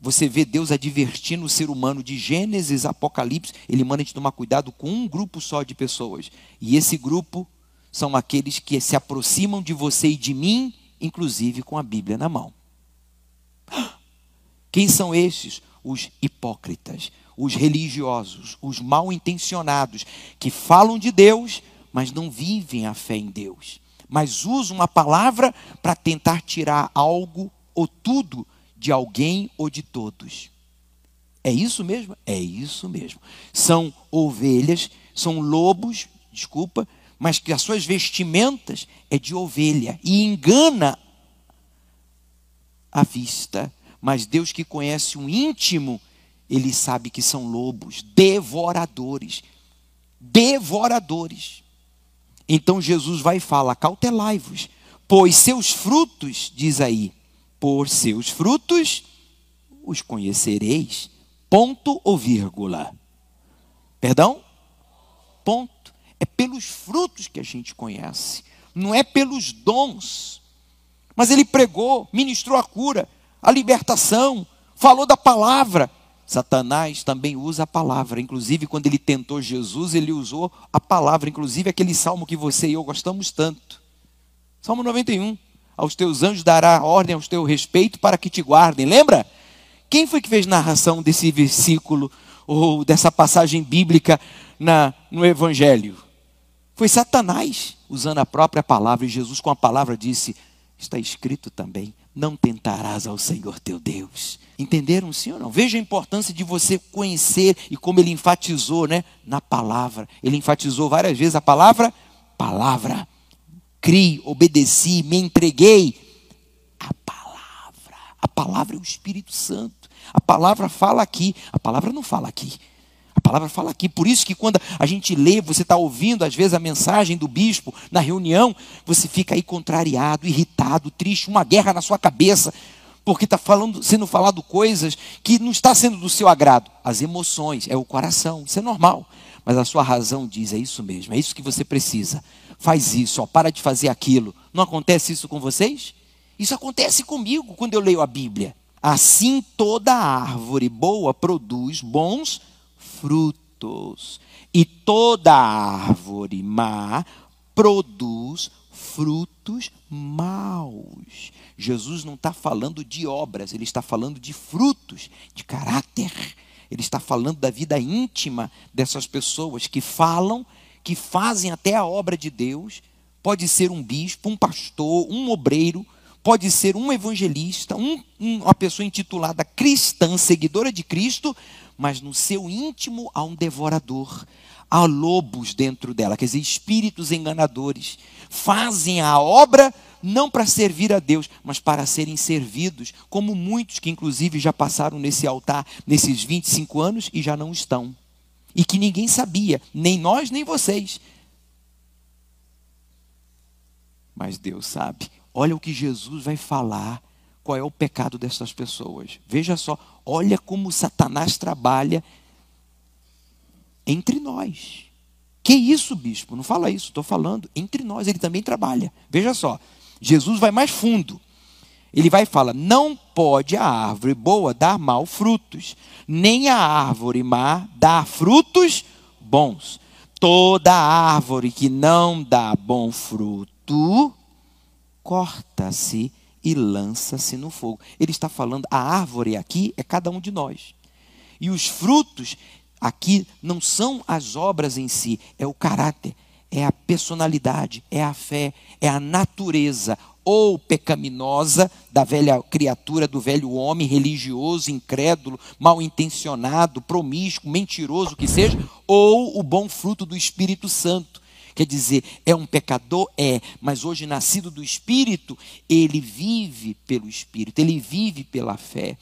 Você vê Deus advertindo o ser humano de Gênesis, Apocalipse. Ele manda a gente tomar cuidado com um grupo só de pessoas. E esse grupo são aqueles que se aproximam de você e de mim, inclusive com a Bíblia na mão. Quem são esses? Os hipócritas, os religiosos, os mal intencionados, que falam de Deus, mas não vivem a fé em Deus. Mas usam uma palavra para tentar tirar algo ou tudo de alguém ou de todos. É isso mesmo? É isso mesmo. São ovelhas, são lobos, desculpa, mas que as suas vestimentas é de ovelha e engana a vista. Mas Deus, que conhece o íntimo, Ele sabe que são lobos, devoradores. Devoradores. Então Jesus vai e fala: cautelai-vos, pois seus frutos, diz aí, por seus frutos os conhecereis. Ponto ou vírgula? Perdão? Ponto. É pelos frutos que a gente conhece, não é pelos dons. Mas ele pregou, ministrou a cura, a libertação, falou da palavra. Satanás também usa a palavra. Inclusive, quando ele tentou Jesus, ele usou a palavra. Inclusive, aquele salmo que você e eu gostamos tanto. Salmo 91. Aos teus anjos dará ordem aos teu respeito para que te guardem. Lembra? Quem foi que fez narração desse versículo ou dessa passagem bíblica no Evangelho? Foi Satanás, usando a própria palavra. E Jesus, com a palavra, disse: está escrito também, não tentarás ao Senhor teu Deus. Entenderam, sim ou não? Veja a importância de você conhecer e como ele enfatizou, né, na palavra. Ele enfatizou várias vezes a palavra, palavra. Criei, obedeci, me entreguei. A palavra é o Espírito Santo. A palavra fala aqui, a palavra não fala aqui. A palavra fala aqui. Por isso que quando a gente lê, você está ouvindo às vezes a mensagem do bispo na reunião, você fica aí contrariado, irritado, triste, uma guerra na sua cabeça, porque está sendo falado coisas que não está sendo do seu agrado. As emoções, é o coração, isso é normal. Mas a sua razão diz: é isso mesmo, é isso que você precisa. Faz isso, ó, para de fazer aquilo. Não acontece isso com vocês? Isso acontece comigo quando eu leio a Bíblia. Assim toda árvore boa produz bons frutos, e toda árvore má produz frutos maus. Jesus não está falando de obras, ele está falando de frutos, de caráter. Ele está falando da vida íntima dessas pessoas que falam, que fazem até a obra de Deus. Pode ser um bispo, um pastor, um obreiro, pode ser um evangelista, uma pessoa intitulada cristã, seguidora de Cristo, mas no seu íntimo há um devorador, há lobos dentro dela, quer dizer, espíritos enganadores. Fazem a obra não para servir a Deus, mas para serem servidos, como muitos que inclusive já passaram nesse altar nesses 25 anos e já não estão. E que ninguém sabia, nem nós, nem vocês. Mas Deus sabe. Olha o que Jesus vai falar, qual é o pecado dessas pessoas. Veja só, olha como Satanás trabalha entre nós. Que isso, bispo? Não fala isso, estou falando entre nós, ele também trabalha. Veja só, Jesus vai mais fundo. Ele vai e fala: não pode a árvore boa dar maus frutos, nem a árvore má dar frutos bons. Toda árvore que não dá bom fruto, corta-se e lança-se no fogo. Ele está falando, a árvore aqui é cada um de nós. E os frutos aqui não são as obras em si, é o caráter, é a personalidade, é a fé, é a natureza ou pecaminosa da velha criatura, do velho homem religioso, incrédulo, mal intencionado, promíscuo, mentiroso que seja, ou o bom fruto do Espírito Santo. Quer dizer, é um pecador? É, mas hoje nascido do Espírito, ele vive pelo Espírito, ele vive pela fé.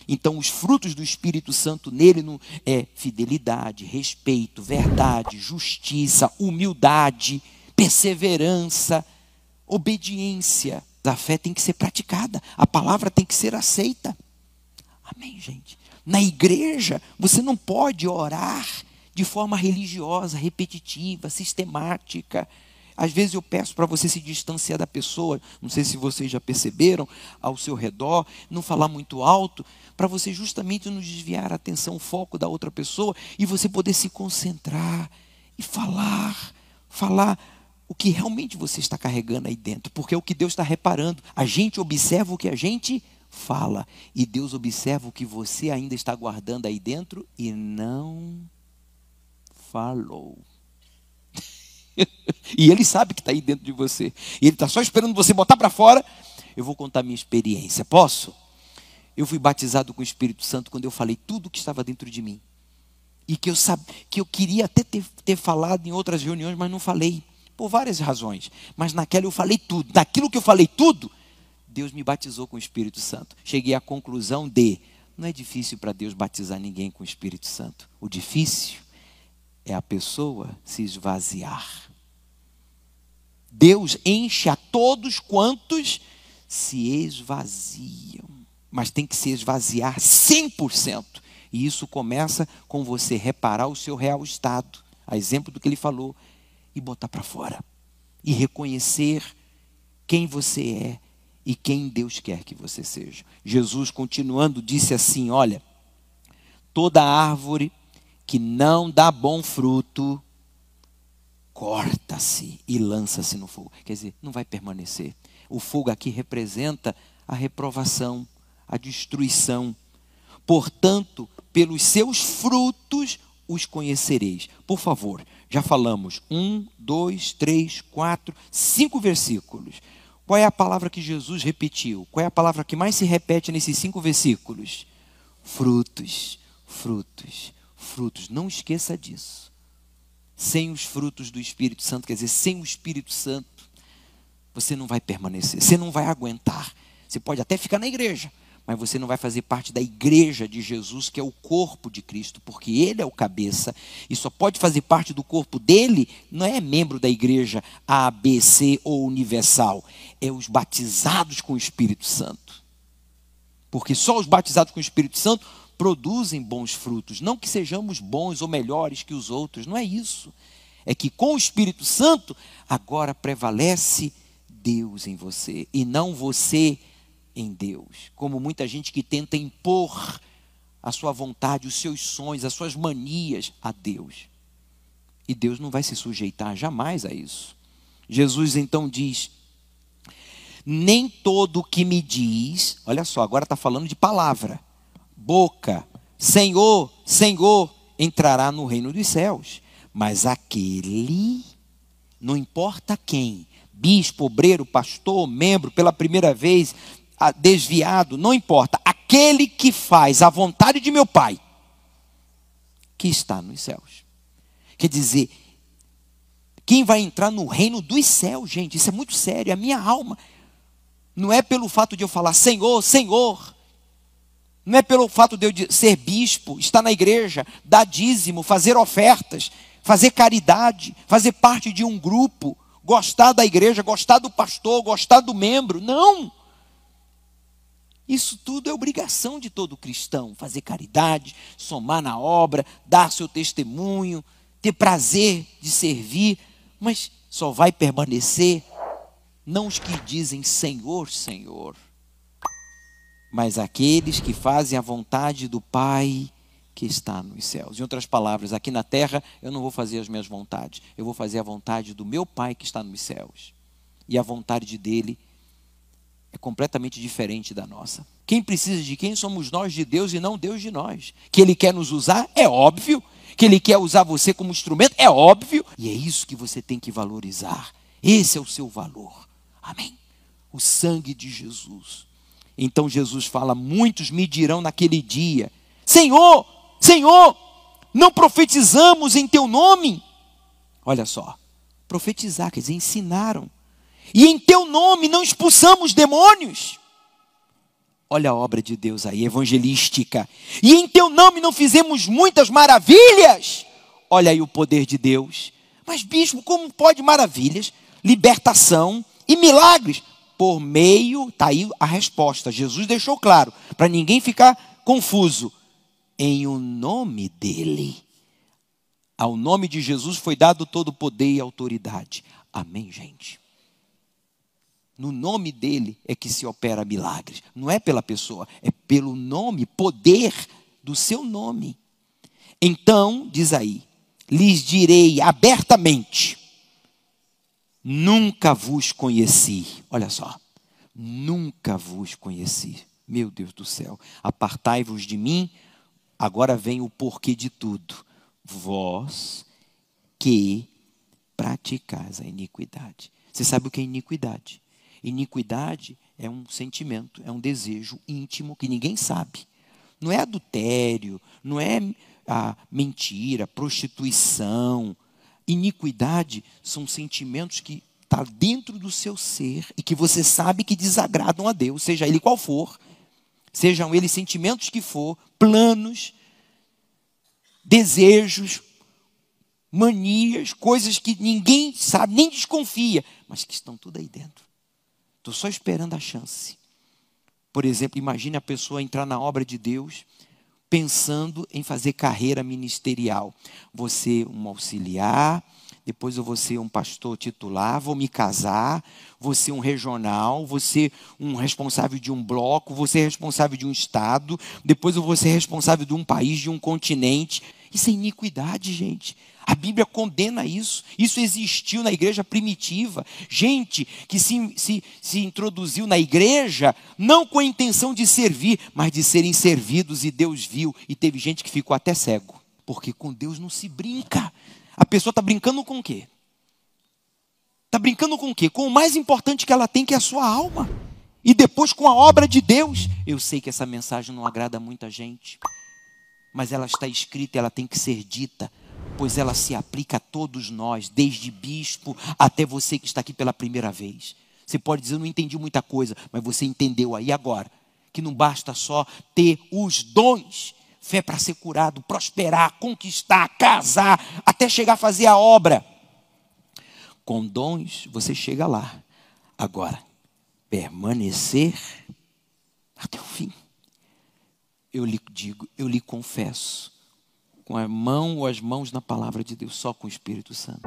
Então os frutos do Espírito Santo nele é fidelidade, respeito, verdade, justiça, humildade, perseverança, obediência. A fé tem que ser praticada, a palavra tem que ser aceita. Amém, gente? Na igreja, você não pode orar de forma religiosa, repetitiva, sistemática. Às vezes eu peço para você se distanciar da pessoa, não sei se vocês já perceberam, ao seu redor, não falar muito alto, para você justamente não desviar a atenção, o foco da outra pessoa, e você poder se concentrar e falar o que realmente você está carregando aí dentro, porque é o que Deus está reparando. A gente observa o que a gente fala, e Deus observa o que você ainda está guardando aí dentro e não falou. E Ele sabe que está aí dentro de você, e Ele está só esperando você botar para fora. Eu vou contar minha experiência, posso? Eu fui batizado com o Espírito Santo quando eu falei tudo o que estava dentro de mim, e que eu queria até ter falado em outras reuniões, mas não falei, por várias razões. Mas naquela eu falei tudo. Naquilo que eu falei tudo, Deus me batizou com o Espírito Santo. Cheguei à conclusão não é difícil para Deus batizar ninguém com o Espírito Santo. O difícil é a pessoa se esvaziar. Deus enche a todos quantos se esvaziam. Mas tem que se esvaziar 100%. E isso começa com você reparar o seu real estado, a exemplo do que ele falou, e botar para fora. E reconhecer quem você é e quem Deus quer que você seja. Jesus, continuando, disse assim, olha, toda árvore que não dá bom fruto, corta-se e lança-se no fogo. Quer dizer, não vai permanecer. O fogo aqui representa a reprovação, a destruição. Portanto, pelos seus frutos os conhecereis. Por favor, já falamos 1, 2, 3, 4, 5 versículos. Qual é a palavra que Jesus repetiu? Qual é a palavra que mais se repete nesses 5 versículos? Frutos, frutos, frutos. Não esqueça disso. Sem os frutos do Espírito Santo, quer dizer, sem o Espírito Santo, você não vai permanecer, você não vai aguentar. Você pode até ficar na igreja, mas você não vai fazer parte da igreja de Jesus, que é o corpo de Cristo, porque Ele é o cabeça, e só pode fazer parte do corpo dele, não é membro da igreja A, B, C ou universal, é os batizados com o Espírito Santo. Porque só os batizados com o Espírito Santo produzem bons frutos, não que sejamos bons ou melhores que os outros, não é isso. É que com o Espírito Santo, agora prevalece Deus em você, e não você em Deus, como muita gente que tenta impor a sua vontade, os seus sonhos, as suas manias a Deus. E Deus não vai se sujeitar jamais a isso. Jesus então diz, nem todo que me diz, olha só, agora está falando de palavra, boca, Senhor, Senhor, entrará no reino dos céus, mas aquele, não importa quem, bispo, obreiro, pastor, membro, pela primeira vez, desviado, não importa, aquele que faz a vontade de meu Pai, que está nos céus. Quer dizer, quem vai entrar no reino dos céus, gente, isso é muito sério, é a minha alma. Não é pelo fato de eu falar Senhor, Senhor, não é pelo fato de eu ser bispo, estar na igreja, dar dízimo, fazer ofertas, fazer caridade, fazer parte de um grupo, gostar da igreja, gostar do pastor, gostar do membro, não. Isso tudo é obrigação de todo cristão, fazer caridade, somar na obra, dar seu testemunho, ter prazer de servir, mas só vai permanecer não os que dizem Senhor, Senhor, mas aqueles que fazem a vontade do Pai que está nos céus. Em outras palavras, aqui na terra eu não vou fazer as minhas vontades, eu vou fazer a vontade do meu Pai que está nos céus. E a vontade dele é completamente diferente da nossa. Quem precisa de quem? Somos nós de Deus e não Deus de nós. Que Ele quer nos usar? É óbvio. Que Ele quer usar você como instrumento? É óbvio. E é isso que você tem que valorizar. Esse é o seu valor. Amém? O sangue de Jesus. Então Jesus fala, muitos me dirão naquele dia, Senhor, Senhor, não profetizamos em teu nome? Olha só, profetizar, quer dizer, ensinaram. E em teu nome não expulsamos demônios. Olha a obra de Deus aí, evangelística. E em teu nome não fizemos muitas maravilhas. Olha aí o poder de Deus. Mas bispo, como pode maravilhas, libertação e milagres? Por meio, está aí a resposta. Jesus deixou claro, para ninguém ficar confuso. Em o nome dele. Ao nome de Jesus foi dado todo o poder e autoridade. Amém, gente? No nome dele é que se opera milagres. Não é pela pessoa, é pelo nome, poder do seu nome. Então, diz aí, lhes direi abertamente, nunca vos conheci. Olha só, nunca vos conheci. Meu Deus do céu, apartai-vos de mim. Agora vem o porquê de tudo. Vós que praticais a iniquidade. Você sabe o que é iniquidade? Iniquidade é um sentimento, é um desejo íntimo que ninguém sabe. Não é adultério, não é mentira, prostituição. Iniquidade são sentimentos que estão dentro do seu ser e que você sabe que desagradam a Deus, seja ele qual for, sejam eles sentimentos que for, planos, desejos, manias, coisas que ninguém sabe, nem desconfia, mas que estão tudo aí dentro. Estou só esperando a chance. Por exemplo, imagine a pessoa entrar na obra de Deus pensando em fazer carreira ministerial. Vou ser um auxiliar, depois eu vou ser um pastor titular, vou me casar, vou ser um regional, vou ser um responsável de um bloco, vou ser responsável de um estado, depois eu vou ser responsável de um país, de um continente. Isso é iniquidade, gente. A Bíblia condena isso. Isso existiu na igreja primitiva. Gente que se introduziu na igreja não com a intenção de servir, mas de serem servidos, e Deus viu. E teve gente que ficou até cego. Porque com Deus não se brinca. A pessoa está brincando com o quê? Está brincando com o quê? Com o mais importante que ela tem, que é a sua alma. E depois com a obra de Deus. Eu sei que essa mensagem não agrada muita gente, mas ela está escrita e ela tem que ser dita, pois ela se aplica a todos nós, desde bispo até você que está aqui pela primeira vez. Você pode dizer, eu não entendi muita coisa, mas você entendeu aí agora, que não basta só ter os dons, fé para ser curado, prosperar, conquistar, casar, até chegar a fazer a obra. Com dons você chega lá. Agora, permanecer até o fim. Eu lhe digo, eu lhe confesso, com a mão ou as mãos na palavra de Deus, só com o Espírito Santo.